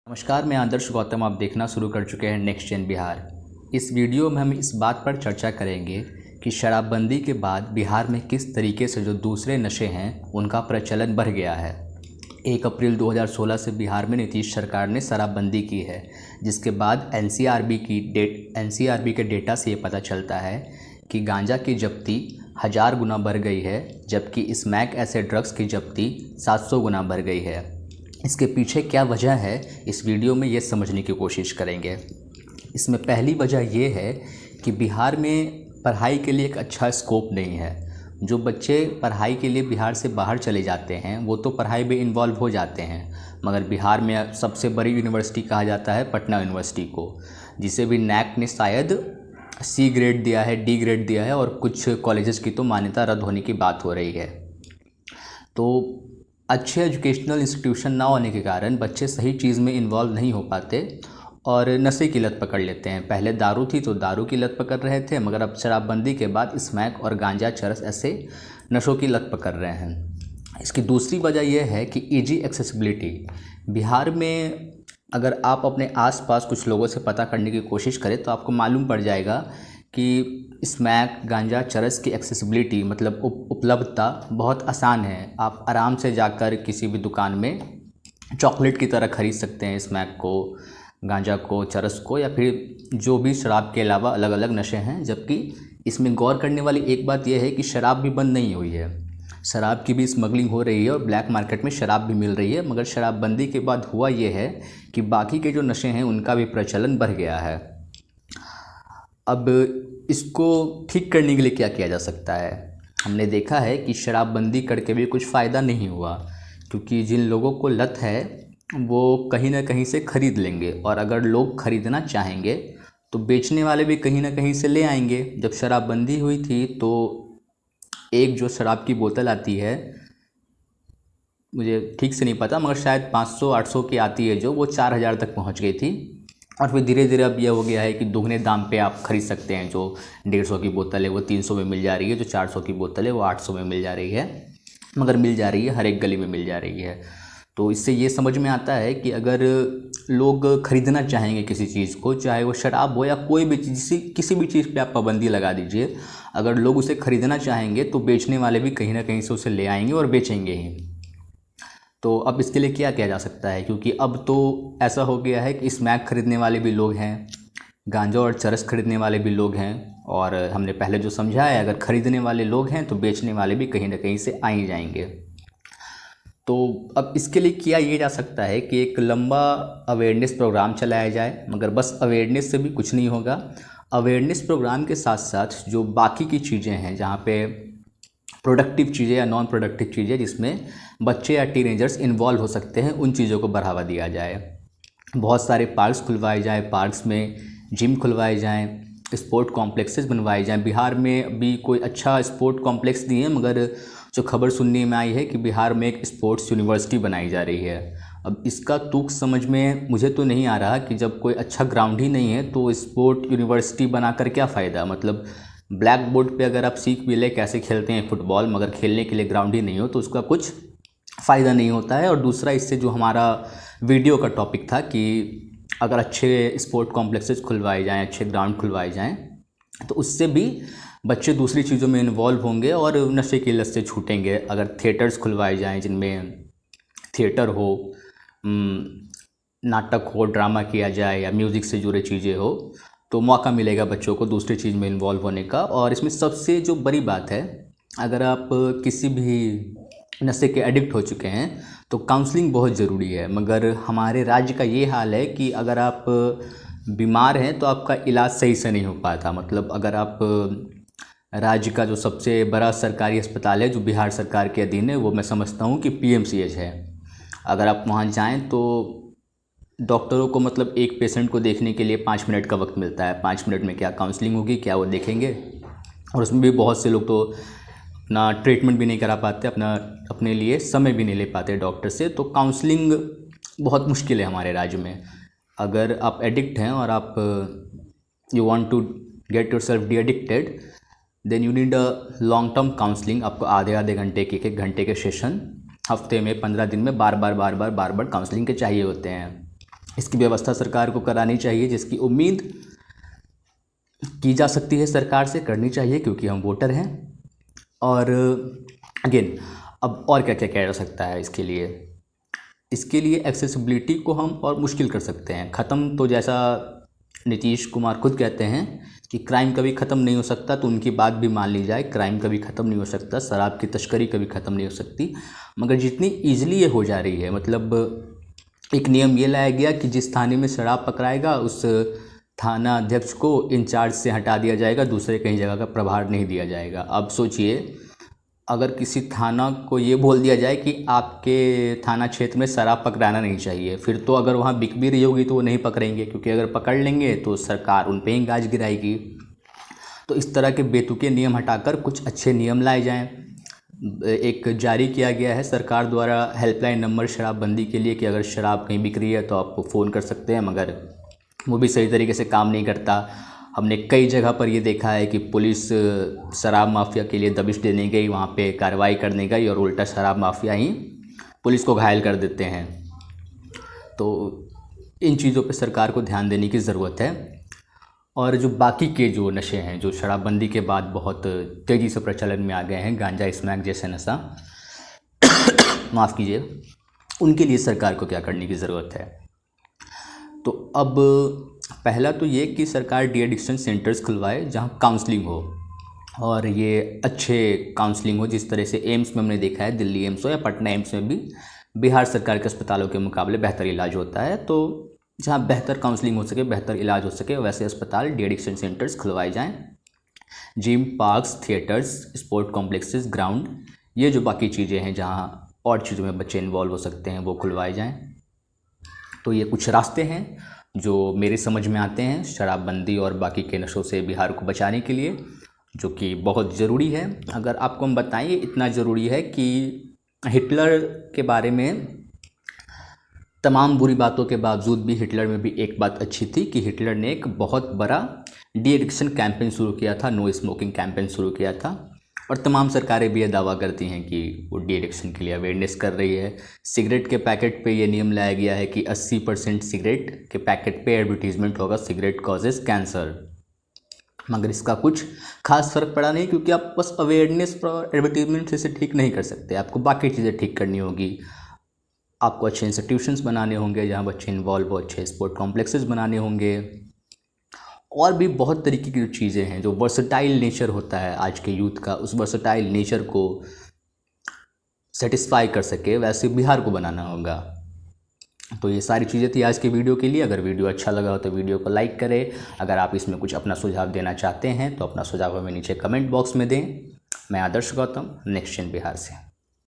नमस्कार, मैं आदर्श गौतम। आप देखना शुरू कर चुके हैं नेक्स्ट जेन बिहार। इस वीडियो में हम इस बात पर चर्चा करेंगे कि शराबबंदी के बाद बिहार में किस तरीके से जो दूसरे नशे हैं उनका प्रचलन बढ़ गया है। 1 अप्रैल 2016 से बिहार में नीतीश सरकार ने शराबबंदी की है, जिसके बाद एनसीआरबी के डेटा से ये पता चलता है कि गांजा की जब्ती 1000 गुना बढ़ गई है, जबकि स्मैक ऐसे ड्रग्स की जब्ती 700 गुना बढ़ गई है। इसके पीछे क्या वजह है, इस वीडियो में ये समझने की कोशिश करेंगे। इसमें पहली वजह ये है कि बिहार में पढ़ाई के लिए एक अच्छा स्कोप नहीं है। जो बच्चे पढ़ाई के लिए बिहार से बाहर चले जाते हैं वो तो पढ़ाई में इन्वॉल्व हो जाते हैं, मगर बिहार में सबसे बड़ी यूनिवर्सिटी कहा जाता है पटना यूनिवर्सिटी को, जिसे भी नैक ने शायद C ग्रेड दिया है, D ग्रेड दिया है, और कुछ कॉलेजेस की तो मान्यता रद्द होने की बात हो रही है। तो अच्छे एजुकेशनल इंस्टीट्यूशन ना होने के कारण बच्चे सही चीज़ में इन्वॉल्व नहीं हो पाते और नशे की लत पकड़ लेते हैं। पहले दारू थी तो दारू की लत पकड़ रहे थे, मगर अब शराबबंदी के बाद स्मैक और गांजा चरस ऐसे नशों की लत पकड़ रहे हैं। इसकी दूसरी वजह यह है कि ईजी एक्सेसिबिलिटी। बिहार में अगर आप अपने आसपास कुछ लोगों से पता करने की कोशिश करें तो आपको मालूम पड़ जाएगा कि स्मैक, गांजा, चरस की एक्सेसिबिलिटी मतलब उपलब्धता बहुत आसान है। आप आराम से जाकर किसी भी दुकान में चॉकलेट की तरह ख़रीद सकते हैं स्मैक को, गांजा को, चरस को, या फिर जो भी शराब के अलावा अलग अलग नशे हैं। जबकि इसमें गौर करने वाली एक बात यह है कि शराब भी बंद नहीं हुई है, शराब की भी स्मगलिंग हो रही है और ब्लैक मार्केट में शराब भी मिल रही है। मगर शराबबंदी के बाद हुआ ये है कि बाकी के जो नशे हैं उनका भी प्रचलन बढ़ गया है। अब इसको ठीक करने के लिए क्या किया जा सकता है? हमने देखा है कि शराबबंदी करके भी कुछ फ़ायदा नहीं हुआ, क्योंकि जिन लोगों को लत है वो कहीं ना कहीं से ख़रीद लेंगे, और अगर लोग ख़रीदना चाहेंगे तो बेचने वाले भी कहीं ना कहीं से ले आएंगे। जब शराबबंदी हुई थी तो एक जो शराब की बोतल आती है, मुझे ठीक से नहीं पता, मगर शायद 500-800 की आती है, जो वो 4000 तक पहुंच गई थी। और फिर धीरे धीरे अब यह हो गया है कि दोगुने दाम पे आप ख़रीद सकते हैं। जो 150 की बोतल है वो 300 में मिल जा रही है, जो 400 की बोतल है वो 800 में मिल जा रही है, मगर मिल जा रही है, हर एक गली में मिल जा रही है। तो इससे ये समझ में आता है कि अगर लोग ख़रीदना चाहेंगे किसी चीज़ को, चाहे वो शराब हो या कोई भी चीज़, किसी भी चीज़ पे आप पाबंदी लगा दीजिए, अगर लोग उसे ख़रीदना चाहेंगे तो बेचने वाले भी कहीं ना कहीं से उसे ले आएंगे और बेचेंगे ही। तो अब इसके लिए क्या किया जा सकता है? क्योंकि अब तो ऐसा हो गया है कि स्मैक खरीदने वाले भी लोग हैं, गांजा और चरस खरीदने वाले भी लोग हैं, और हमने पहले जो समझा है, अगर खरीदने वाले लोग हैं तो बेचने वाले भी कहीं ना कहीं से आ ही जाएंगे। तो अब इसके लिए किया ये जा सकता है कि एक लंबा अवेयरनेस प्रोग्राम चलाया जाए, मगर बस अवेयरनेस से भी कुछ नहीं होगा। अवेयरनेस प्रोग्राम के साथ साथ जो बाकी की चीज़ें हैं, जहाँ पे प्रोडक्टिव चीज़ें या नॉन प्रोडक्टिव चीज़ें जिसमें बच्चे या टीनेजर्स इन्वॉल्व हो सकते हैं, उन चीज़ों को बढ़ावा दिया जाए। बहुत सारे पार्क्स खुलवाए जाएँ, पार्क्स में जिम खुलवाए जाएँ, स्पोर्ट कॉम्प्लेक्सेस बनवाए जाएँ। बिहार में अभी कोई अच्छा स्पोर्ट कॉम्प्लेक्स नहीं है, मगर जो खबर सुनने में आई है कि बिहार में एक स्पोर्ट्स यूनिवर्सिटी बनाई जा रही है। अब इसका तुक समझ में मुझे तो नहीं आ रहा कि जब कोई अच्छा ग्राउंड ही नहीं है तो स्पोर्ट यूनिवर्सिटी बनाकर क्या फ़ायदा। मतलब ब्लैक बोर्ड पे अगर आप सीख भी ले कैसे खेलते हैं फुटबॉल, मगर खेलने के लिए ग्राउंड ही नहीं हो तो उसका कुछ फ़ायदा नहीं होता है। और दूसरा, इससे जो हमारा वीडियो का टॉपिक था कि अगर अच्छे स्पोर्ट कॉम्प्लेक्सेस खुलवाए जाएँ, अच्छे ग्राउंड खुलवाए जाएँ, तो उससे भी बच्चे दूसरी चीज़ों में इन्वॉल्व होंगे और नशे की लत से छूटेंगे। अगर थिएटर्स खुलवाए जाएँ जिनमें थिएटर हो, नाटक हो, ड्रामा किया जाए, या म्यूज़िक से जुड़े चीज़ें हो, तो मौका मिलेगा बच्चों को दूसरी चीज़ में इन्वॉल्व होने का। और इसमें सबसे जो बड़ी बात है, अगर आप किसी भी नशे के एडिक्ट हो चुके हैं तो काउंसलिंग बहुत ज़रूरी है। मगर हमारे राज्य का ये हाल है कि अगर आप बीमार हैं तो आपका इलाज सही से नहीं हो पाता। मतलब अगर आप राज्य का जो सबसे बड़ा सरकारी अस्पताल है जो बिहार सरकार के अधीन है, वो मैं समझता हूँ कि PMCH है। अगर आप वहाँ जाएँ तो डॉक्टरों को मतलब एक पेशेंट को देखने के लिए 5 मिनट का वक्त मिलता है। 5 मिनट में क्या काउंसलिंग होगी, क्या वो देखेंगे? और उसमें भी बहुत से लोग तो अपना ट्रीटमेंट भी नहीं करा पाते, अपने लिए समय भी नहीं ले पाते डॉक्टर से। तो काउंसलिंग बहुत मुश्किल है हमारे राज्य में। अगर आप एडिक्ट हैं और आप you want to get yourself de addicted, then you need a long term counselling. आपको आधे घंटे के, 1 घंटे के सेशन हफ्ते में 15 दिन में बार बार काउंसलिंग के चाहिए होते हैं। इसकी व्यवस्था सरकार को करानी चाहिए, जिसकी उम्मीद की जा सकती है सरकार से, करनी चाहिए क्योंकि हम वोटर हैं। और अगेन अब और क्या क्या किया जा सकता है इसके लिए एक्सेसिबिलिटी को हम और मुश्किल कर सकते हैं ख़त्म। तो जैसा नीतीश कुमार खुद कहते हैं कि क्राइम कभी ख़त्म नहीं हो सकता, तो उनकी बात भी मान ली जाए, क्राइम कभी ख़त्म नहीं हो सकता, शराब की तस्करी कभी ख़त्म नहीं हो सकती। मगर जितनी ईजिली ये हो जा रही है, मतलब एक नियम ये लाया गया कि जिस थाने में शराब पकड़ाएगा उस थाना अध्यक्ष को इंचार्ज से हटा दिया जाएगा, दूसरे कहीं जगह का प्रभार नहीं दिया जाएगा। अब सोचिए, अगर किसी थाना को ये बोल दिया जाए कि आपके थाना क्षेत्र में शराब पकड़ाना नहीं चाहिए, फिर तो अगर वहाँ बिक भी रही होगी तो वो नहीं पकड़ेंगे, क्योंकि अगर पकड़ लेंगे तो सरकार उन पे ही गाज गिराएगी। तो इस तरह के बेतुके नियम हटाकर कुछ अच्छे नियम लाए जाएं। एक जारी किया गया है सरकार द्वारा हेल्पलाइन नंबर शराबबंदी के लिए कि अगर शराब कहीं बिक रही है तो आप फ़ोन कर सकते हैं, मगर वो भी सही तरीके से काम नहीं करता। हमने कई जगह पर ये देखा है कि पुलिस शराब माफिया के लिए दबिश देने गई, वहाँ पे कार्रवाई करने गई और उल्टा शराब माफिया ही पुलिस को घायल कर देते हैं। तो इन चीज़ों पे सरकार को ध्यान देने की ज़रूरत है। और जो बाकी के जो नशे हैं जो शराबबंदी के बाद बहुत तेज़ी से प्रचलन में आ गए हैं, गांजा स्मैक जैसे नशा माफ़ कीजिए, उनके लिए सरकार को क्या करने की ज़रूरत है। तो अब पहला तो ये कि सरकार डी एडिक्शन सेंटर्स खुलवाए जहाँ काउंसलिंग हो, और ये अच्छे काउंसलिंग हो। जिस तरह से एम्स में हमने देखा है, दिल्ली एम्स हो या पटना एम्स में भी बिहार सरकार के अस्पतालों के मुकाबले बेहतर इलाज होता है। तो जहाँ बेहतर काउंसलिंग हो सके, बेहतर इलाज हो सके, वैसे अस्पताल डी एडिक्शन सेंटर्स खुलवाए जाएँ। Gym, parks, theatres, sport complexes, ground, ये जो बाकी चीज़ें हैं जहाँ और चीज़ों में बच्चे इन्वॉल्व हो सकते हैं, वो खुलवाए जाएँ। तो ये कुछ रास्ते हैं जो मेरे समझ में आते हैं शराबबंदी और बाकी के नशों से बिहार को बचाने के लिए, जो कि बहुत ज़रूरी है। अगर आपको हम बताएं, इतना ज़रूरी है कि हिटलर के बारे में तमाम बुरी बातों के बावजूद भी हिटलर में भी एक बात अच्छी थी कि हिटलर ने एक बहुत बड़ा डी एडिक्शन कैंपेन शुरू किया था, नो स्मोकिंग कैंपेन शुरू किया था। और तमाम सरकारें भी ये दावा करती हैं कि वो डी एडिक्शन के लिए अवेयरनेस कर रही है। सिगरेट के पैकेट पे ये नियम लाया गया है कि 80% सिगरेट के पैकेट पे एडवर्टीजमेंट होगा, सिगरेट कॉजेज कैंसर। मगर इसका कुछ खास फ़र्क पड़ा नहीं, क्योंकि आप बस अवेयरनेस और एडवर्टीजमेंट से इसे ठीक नहीं कर सकते, आपको बाकी चीज़ें ठीक करनी होगी। आपको अच्छे इंस्टीट्यूशंस बनाने होंगे जहाँ बच्चे इन्वॉल्व हो, अच्छे स्पोर्ट कॉम्प्लेक्सेस बनाने होंगे, और भी बहुत तरीके की जो चीज़ें हैं, जो वर्सटाइल नेचर होता है आज के यूथ का, उस वर्सटाइल नेचर को सेटिस्फाई कर सके वैसे बिहार को बनाना होगा। तो ये सारी चीज़ें थी आज के वीडियो के लिए। अगर वीडियो अच्छा लगा हो तो वीडियो को लाइक करें। अगर आप इसमें कुछ अपना सुझाव देना चाहते हैं तो अपना सुझाव हमें नीचे कमेंट बॉक्स में दें। मैं आदर्श गौतम, नेक्स्ट जेन बिहार से।